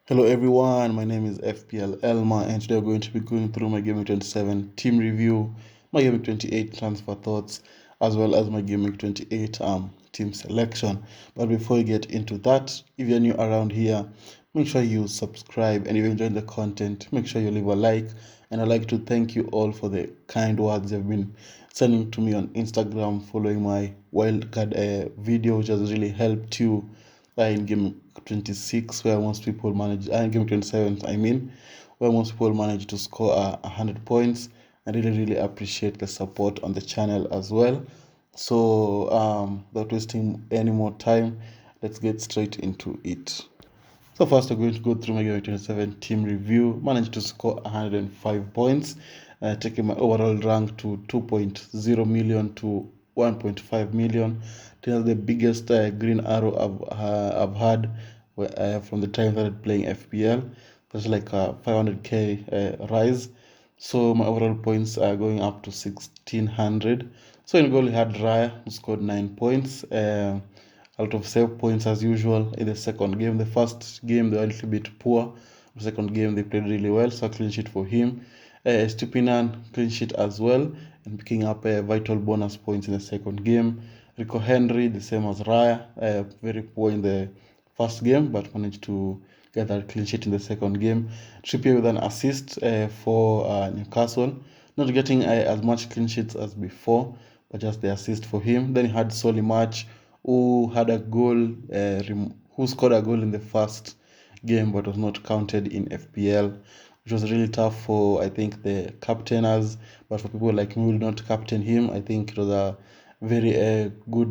Hello everyone, my name is Fpl Elma and today we're going to be going through my GW27 team review, my GW28 transfer thoughts, as well as my GW28 team selection. But before you get into that, if you're new around here, make sure you subscribe, and if you enjoy the content, make sure you leave a like. And I'd like to thank you all for the kind words you've been sending to me on Instagram following my wildcard video, which has really helped you in game 26, where most people manage, in game 27, where most people manage to score 100 points. I really appreciate the support on the channel as well. So, without wasting any more time, let's get straight into it. So first, we're going to go through my GW27 team review. Managed to score 105 points, taking my overall rank to 2.0 million to 1.5 million. That's the biggest green arrow I've had from the time I started playing FPL. That's like a 500k rise. So my overall points are going up to 1600. So in goal, we had Raya, who scored 9 points. Out of 7 points as usual in the second game. The first game they were a little bit poor. The second game they played really well, so clean sheet for him. Stupinan clean sheet as well, and picking up vital bonus points in the second game. Rico Henry the same as Raya, very poor in the first game, but managed to get that clean sheet in the second game. Trippier with an assist for Newcastle, not getting as much clean sheets as before, but just the assist for him. Then he had Solly March, who had a goal, who scored a goal in the first game but was not counted in FPL, which was really tough for, I think, the captainers. But for people like me who did not captain him, I think it was a very good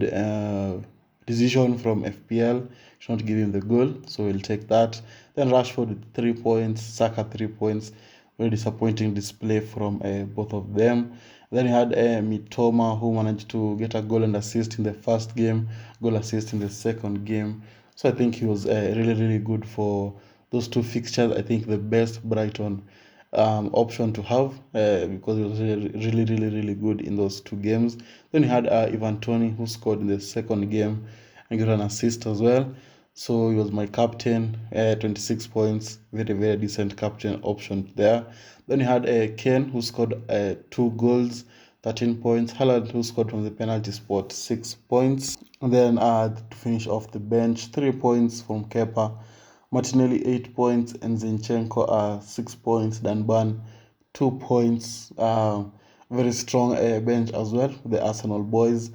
decision from FPL. Should not give him the goal, so we'll take that. Then Rashford with 3 points, Saka 3 points. Very disappointing display from both of them. Then he had Mitoma, who managed to get a goal and assist in the first game, goal assist in the second game. So I think he was really good for those two fixtures. I think the best Brighton option to have because he was really good in those two games. Then he had Ivan Toney, who scored in the second game and got an assist as well. So he was my captain, 26 points, very decent captain option there. Then you had Kane, who scored 2 goals, 13 points. Haaland, who scored from the penalty spot, 6 points. And then to finish off the bench, 3 points from Kepa, Martinelli 8 points, and Zinchenko 6 points. Danban 2 points. Very strong bench as well, the Arsenal boys.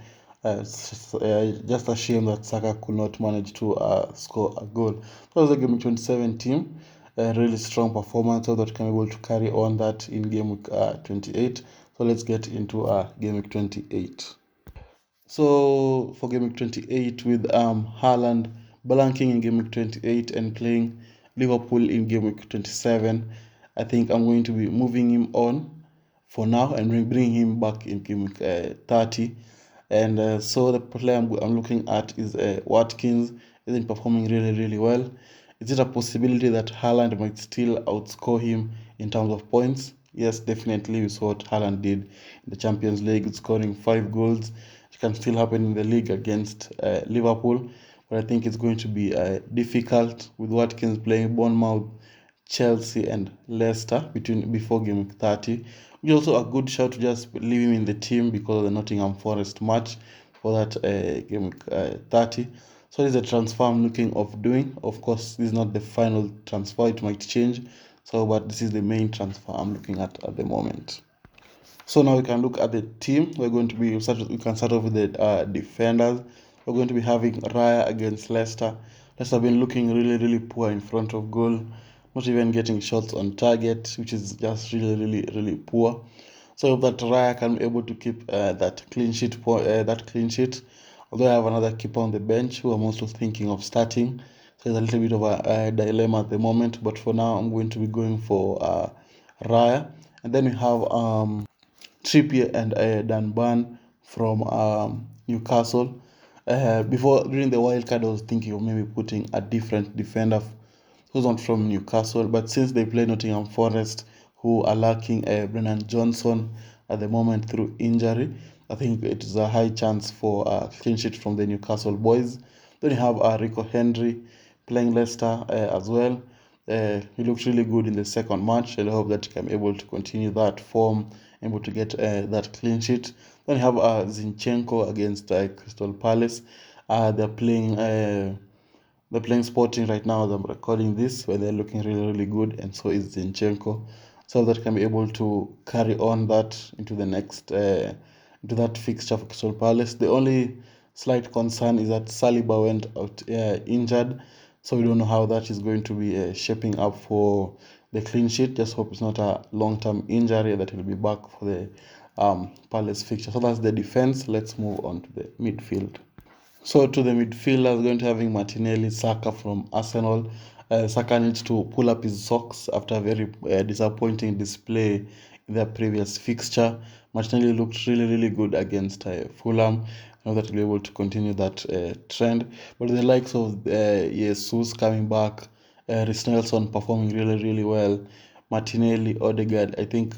Just a shame that Saka could not manage to score a goal. That was the game 27 team. A really strong performance, so that can be able to carry on that in game week 28. So let's get into game week 28. So for game week 28, with Haaland blanking in game week 28 and playing Liverpool in game week 27, I think I'm going to be moving him on for now and bringing him back in game week 30. And so the player I'm looking at is Watkins. Isn't performing really well. Is it a possibility that Haaland might still outscore him in terms of points? Yes, definitely. We saw what Haaland did in the Champions League, scoring 5 goals. It can still happen in the league against Liverpool, but I think it's going to be difficult with Watkins playing Bournemouth, Chelsea, and Leicester before game week 30. Which is also a good shout to just leave him in the team because of the Nottingham Forest match for that game week 30. So this is a transfer I'm looking of doing. Of course, this is not the final transfer; it might change. So, but this is the main transfer I'm looking at the moment. So now we can look at the team. We can start off with the defenders. We're going to be having Raya against Leicester. Leicester have been looking really poor in front of goal, not even getting shots on target, which is just really poor. So that Raya can be able to keep that clean sheet. Although I have another keeper on the bench who I'm also thinking of starting. So it's a little bit of a dilemma at the moment. But for now, I'm going to be going for Raya. And then we have Trippier and Dan Burn from Newcastle. Before during the wild card, I was thinking of maybe putting a different defender who's not from Newcastle, but since they play Nottingham Forest, who are lacking Brennan Johnson at the moment through injury, I think it is a high chance for a clean sheet from the Newcastle boys. Then you have Rico Henry playing Leicester as well. he looked really good in the second match, and I hope that he can be able to continue that form, able to get that clean sheet. Then you have Zinchenko against Crystal Palace. They're playing Sporting right now as I'm recording this, where they're looking really, really good, and so is Zinchenko. So that can be able to carry on that into the next, into that fixture for Crystal Palace. The only slight concern is that Saliba went out injured, so we don't know how that is going to be shaping up for the clean sheet. Just hope it's not a long-term injury, that he'll be back for the Palace fixture. So that's the defense. Let's move on to the midfield. So to the midfielders, going to having Martinelli, Saka from Arsenal. Saka needs to pull up his socks after a very disappointing display in their previous fixture. Martinelli looked really, really good against Fulham. Now that he'll be able to continue that trend. But the likes of Jesus coming back, Reece Nelson performing really, really well, Martinelli, Odegaard, I think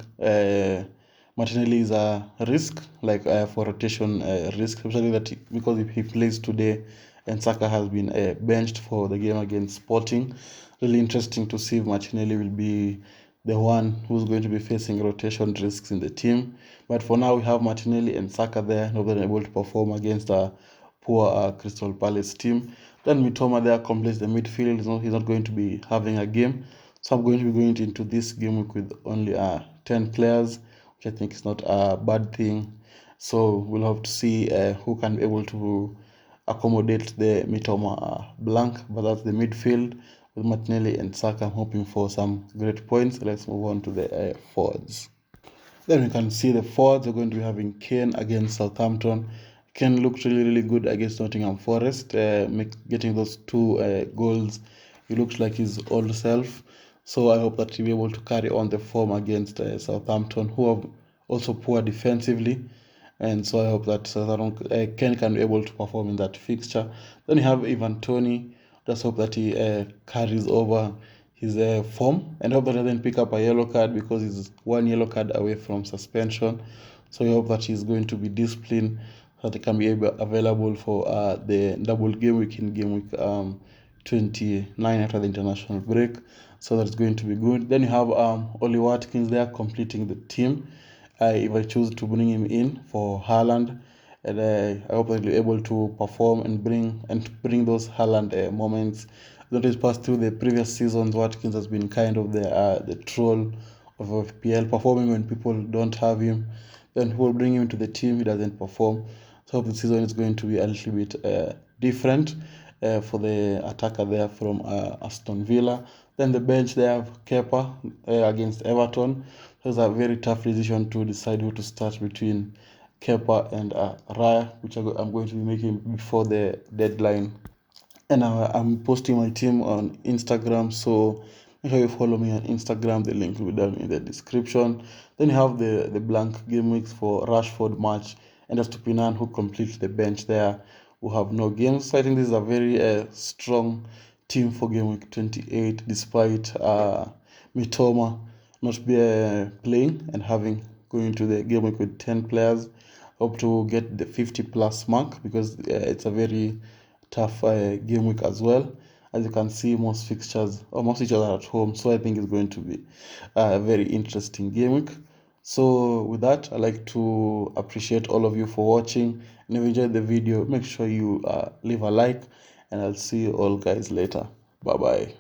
Martinelli is a risk, like for rotation risk, especially because if he plays today and Saka has been benched for the game against Sporting. Really interesting to see if Martinelli will be the one who's going to be facing rotation risks in the team. But for now, we have Martinelli and Saka there, not able to perform against a poor Crystal Palace team. Then Mitoma there completes the midfield. He's not going to be having a game. So I'm going to be going into this game week with only 10 players, which I think is not a bad thing. So we'll have to see who can be able to accommodate the Mitoma blank. But that's the midfield with Martinelli and Saka. I'm hoping for some great points. Let's move on to the forwards. Then we can see the forwards are going to be having Kane against Southampton. Kane looked really, really good against Nottingham Forest, getting those two goals. He looks like his old self. So I hope that he'll be able to carry on the form against Southampton, who are also poor defensively. And so I hope that Ken can be able to perform in that fixture. Then you have Ivan Toney. Just hope that he carries over his form, and hope that he doesn't pick up a yellow card, because he's one yellow card away from suspension. So we hope that he's going to be disciplined, so that he can be available for the double game week in game week 29 after the international break. So that's going to be good. Then you have Oli Watkins there completing the team. If I choose to bring him in for Haaland, and I hope he'll be able to perform and bring those Haaland moments. That is passed through the previous seasons. Watkins has been kind of the troll of FPL, performing when people don't have him. Then people bring him to the team, he doesn't perform. So I hope the season is going to be a little bit different for the attacker there from Aston Villa. Then the bench they have Kepa against Everton. So it's a very tough decision to decide who to start between Kepa and Raya, which I'm going to be making before the deadline. And I'm posting my team on Instagram, so make sure you follow me on Instagram. The link will be down in the description. Then you have the blank game weeks for Rashford match and Estupinan, who completes the bench there, who have no games. So I think this is a very strong team for game week 28, despite Mitoma not be playing and having going to the game week with 10 players. Hope to get the 50 plus mark, because it's a very tough game week as well. As you can see, most fixtures or most each other at home, so I think it's going to be a very interesting game week. So with that, I'd like to appreciate all of you for watching, and if you enjoyed the video, make sure you leave a like, and I'll see you all guys later. Bye bye.